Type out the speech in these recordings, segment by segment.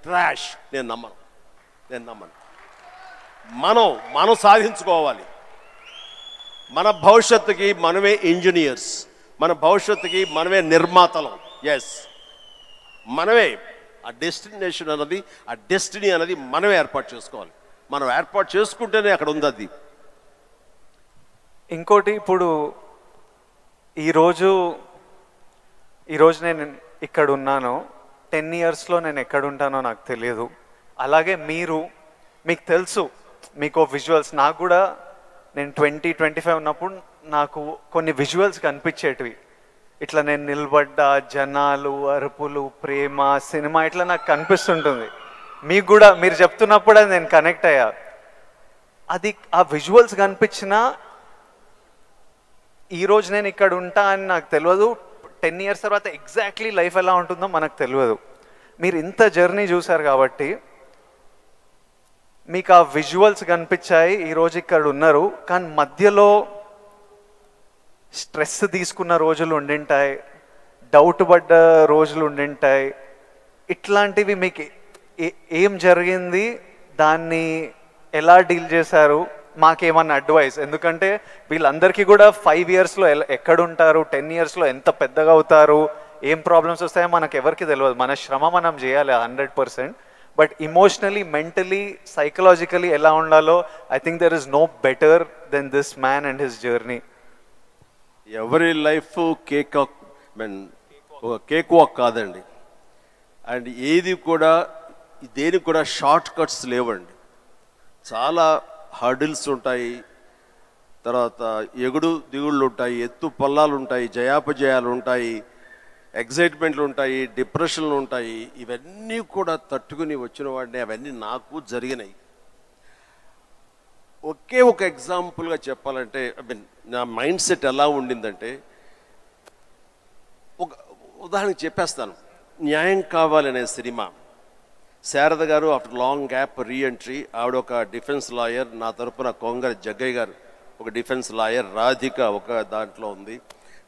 Trash. నేను నమ్మను. మనం సాధించుకోవాలి. మన భవిష్యత్తుకి మనమే ఇంజనీర్స్, మన భవిష్యత్తుకి మనమే నిర్మాతలం. ఎస్, మనమే ఆ డెస్టినేషన్ అన్నది, ఆ డెస్టినీ అనేది మనమే ఏర్పాటు చేసుకోవాలి. మనం ఏర్పాటు చేసుకుంటేనే అక్కడ ఉంది అది. ఇంకోటి, ఇప్పుడు ఈరోజు నేను ఇక్కడ ఉన్నాను, 10 yearsలో నేను ఎక్కడ ఉంటానో నాకు తెలియదు. అలాగే మీకు తెలుసు, మీకు విజువల్స్, నాకు కూడా నేను 20-25 ఉన్నప్పుడు నాకు కొన్ని విజువల్స్ కనిపించేటివి. ఇట్లా నేను నిలబడ్డా, జనాలు, అరుపులు, ప్రేమ, సినిమా ఇట్లా నాకు కనిపిస్తుంటుంది. మీకు కూడా మీరు చెప్తున్నప్పుడు అది నేను కనెక్ట్ అయ్యా. అది ఆ విజువల్స్ కనిపించినా ఈరోజు నేను ఇక్కడ ఉంటా అని నాకు తెలియదు. 10 years తర్వాత ఎగ్జాక్ట్లీ లైఫ్ ఎలా ఉంటుందో మనకు తెలియదు. మీరు ఇంత జర్నీ చూసారు కాబట్టి మీకు ఆ విజువల్స్ కనిపించాయి, ఈరోజు ఇక్కడ ఉన్నారు. కానీ మధ్యలో స్ట్రెస్ తీసుకున్న రోజులు ఉండింటాయి, డౌట్ పడ్డ రోజులు ఉండింటాయి. ఇట్లాంటివి మీకు ఏం జరిగింది, దాన్ని ఎలా డీల్ చేశారు, మాకేమన్నా అడ్వైస్? ఎందుకంటే వీళ్ళందరికీ కూడా 5 yearsలో ఎక్కడుంటారు, 10 yearsలో ఎంత పెద్దగా అవుతారు, ఏం ప్రాబ్లమ్స్ వస్తాయో మనకు ఎవరికి తెలియదు. మన శ్రమ మనం చేయాలి 100%. బట్ ఇమోషనలీ, మెంటలీ, సైకలాజికలీ ఎలా ఉండాలో I think there is no better than this man and his journey. ఎవరి లైఫ్ కేక్ వాక్ కాదండి. అండ్ ఏది కూడా, దేనికి కూడా షార్ట్ కట్స్ లేవండి. చాలా హర్డిల్స్ ఉంటాయి, తర్వాత ఎగుడు దిగుళ్ళు ఉంటాయి, ఎత్తు పల్లాలు ఉంటాయి, జయాపజయాలు ఉంటాయి, ఎగ్జైట్మెంట్లు ఉంటాయి, డిప్రెషన్లు ఉంటాయి. ఇవన్నీ కూడా తట్టుకుని వచ్చిన వాడిని, అవన్నీ నాకు జరిగినాయి. ఒకే ఒక ఎగ్జాంపుల్గా చెప్పాలంటే, నా మైండ్ సెట్ ఎలా ఉండిందంటే, ఒక ఉదాహరణకి చెప్పేస్తాను. న్యాయం కావాలనే సినిమా, శారద గారు ఆఫ్టర్ లాంగ్ గ్యాప్ రీఎంట్రీ, ఆవిడ ఒక డిఫెన్స్ లాయర్, నా తరపున కొంగరి జగ్గయ్య గారు ఒక డిఫెన్స్ లాయర్, రాధిక ఒక దాంట్లో ఉంది,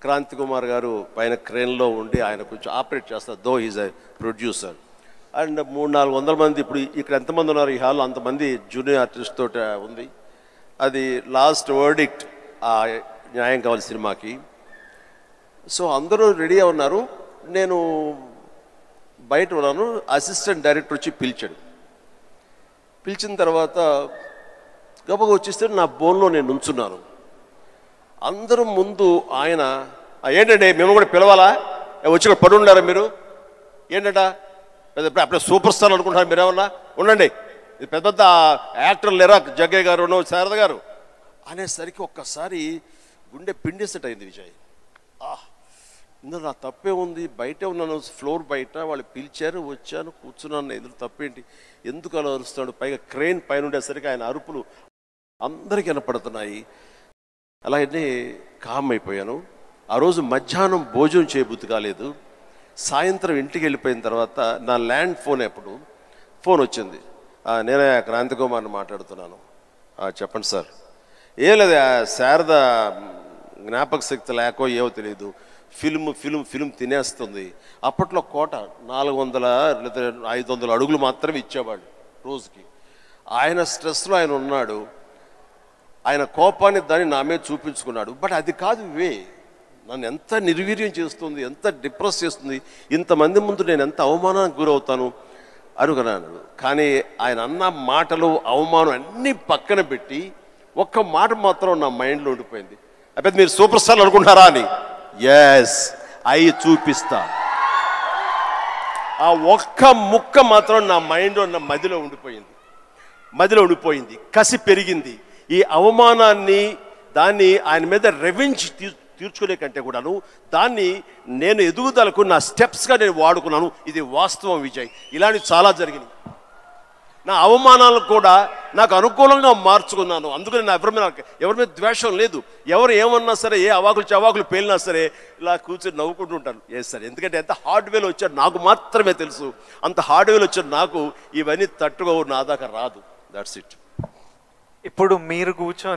క్రాంతి కుమార్ గారు పైన క్రేన్లో ఉండి ఆయన కొంచెం ఆపరేట్ చేస్తారు, though is a producer. And 300-400 మంది, ఇప్పుడు ఇక్కడ ఎంతమంది ఉన్నారు ఈ హాల్లో అంతమంది జూనియర్ ఆర్టిస్ట్ తోటి ఉంది. అది లాస్ట్ వర్డిక్ట్ ఆ న్యాయం కావాలి సినిమాకి. సో అందరూ రెడీ ఉన్నారు, నేను బయట ఉన్నాను. అసిస్టెంట్ డైరెక్టర్ వచ్చి పిలిచిన తర్వాత గబగ వచ్చేస్తే నా బోన్లో నేను నుంచున్నాను. అందరూ ముందు ఆయన, ఏంటంటే మేము కూడా పిలవాలా, వచ్చి ఇక్కడ పడి ఉండారా మీరు, ఏంటంట అప్పుడే సూపర్ స్టార్ అనుకుంటున్నారు మీరేమన్నా, ఉండండి ఇది పెద్ద పెద్ద యాక్టర్లు లేరా, జగ్గయ్య గారు, శారద గారు అనేసరికి ఒక్కసారి గుండె పిండేసెట్ అయింది విజయ్. ఇందులో నా తప్పే ఉంది, బయటే ఉన్నాను, ఫ్లోర్ బయట, వాళ్ళు పిలిచారు, వచ్చాను, కూర్చున్నాను, ఇందులో తప్పేంటి, ఎందుకు అలా అరుస్తాడు, పైగా క్రెయిన్ పైన ఉండేసరికి ఆయన అరుపులు అందరికీ వినపడుతున్నాయి. అలాగే కామ్ అయిపోయాను. ఆ రోజు మధ్యాహ్నం భోజనం చేయబుద్ధి కాలేదు. సాయంత్రం ఇంటికి వెళ్ళిపోయిన తర్వాత నా ల్యాండ్ ఫోన్ వచ్చింది. నేనే క్రాంతి కుమార్ని మాట్లాడుతున్నాను. చెప్పండి సార్. ఏం లేదు, శారద జ్ఞాపక శక్తి లేకో ఏవో తెలియదు, ఫిల్మ్ తినేస్తుంది. అప్పట్లో కోట 400 లేదా 500 అడుగులు మాత్రమే ఇచ్చేవాడు రోజుకి. ఆయన స్ట్రెస్లో ఆయన ఉన్నాడు, ఆయన కోపాన్ని దాన్ని నా మీద చూపించుకున్నాడు. బట్ అది కాదు నన్ను ఎంత నిర్వీర్యం చేస్తుంది, ఎంత డిప్రెస్ చేస్తుంది, ఇంతమంది ముందు నేను ఎంత అవమానానికి గురవుతాను అనుకున్నాను. కానీ ఆయన అన్న మాటలు, అవమానం అన్నీ పక్కన పెట్టి ఒక్క మాట మాత్రం నా మైండ్లో ఉండిపోయింది. అప్పుడు మీరు సూపర్ స్టార్ అనుకుంటారా అని. ఎస్, అయి చూపిస్తా. ఆ ఒక్క ముక్క మాత్రం నా మైండ్లో, నా మదిలో ఉండిపోయింది. కసి పెరిగింది. ఈ అవమానాన్ని, దాన్ని ఆయన మీద రెవెంజ్ తీర్చుకునే కంటే కూడాను దాన్ని నేను ఎదుగుదలకు నా స్టెప్స్గా నేను వాడుకున్నాను. ఇది వాస్తవం విజయ్. ఇలాంటివి చాలా జరిగినాయి. నా అవమానాలను కూడా నాకు అనుకూలంగా మార్చుకున్నాను. అందుకని నా ఎవరి మీద ద్వేషం లేదు. ఎవరు ఏమన్నా సరే, ఏ అవాకులు పేలినా సరే ఇలా కూర్చొని నవ్వుకుంటూ ఉంటాను. సార్, ఎందుకంటే ఎంత హార్డ్వేర్ వచ్చాడు నాకు మాత్రమే తెలుసు. అంత హార్డ్వేర్ వచ్చాడు నాకు, ఇవన్నీ తట్టుకోవు, నా దాకా రాదు. That's it. ఇప్పుడు మీరు కూర్చొని